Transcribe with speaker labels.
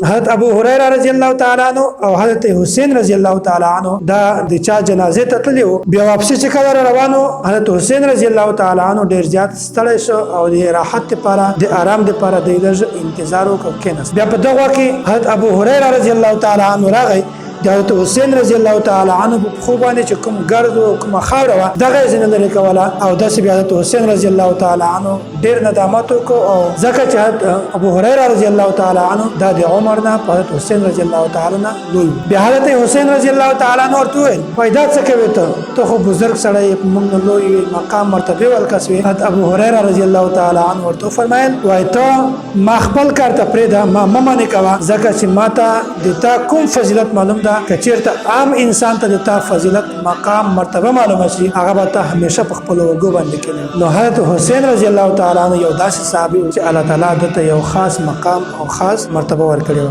Speaker 1: حضرت ابو هريره رضی الله تعالی عنہ او حضرت حسین رضی الله تعالی عنہ دا د چا جنازه ته تللیو بیا واپسی چې کله روانو حضرت حسین رضی الله تعالی عنہ ډیر زیات ستړی شو او د راحت لپاره د آرام لپاره د انتظار وکړ کېناست. بیا په دغه کې حضرت ابو هريره رضی الله تعالی عنہ راغی د حضرت حسین رضی الله تعالی عنہ په خو باندې چې کوم ګرد او کوم خاور و دغه ځین لري کوله او د سبي حضرت حسین رضی الله تعالی عنہ ډیر ندامت وکړ او ځکه چې ابو هريره رضی الله تعالی عنہ د عمر نه حضرت حسین رضی الله تعالی عنہ لوی بیا حضرت حسین رضی الله تعالی عنہ ورته پیدا څه کوي ته خو بزرگ سره موږ لوی مقام مرتبه ولکسوي. حضرت ابو هريره رضی الله تعالی عنہ ورته فرمایل وای ته ما خپل کار ته پرېدا ما ممنه کوا ځکه چې ماته د تا کوم فضیلت معلوم ده کچیرته عام انسان ته د تا فضیلت مقام مرتبه معلومه شي هغه به ته همیشه په خپل ورګو باندې کړي. نو حضرت حسین رضی الله تعالی عنہ یو داسې صحابي چې الله تعالی دته یو خاص مقام او خاص مرتبه ورکړي.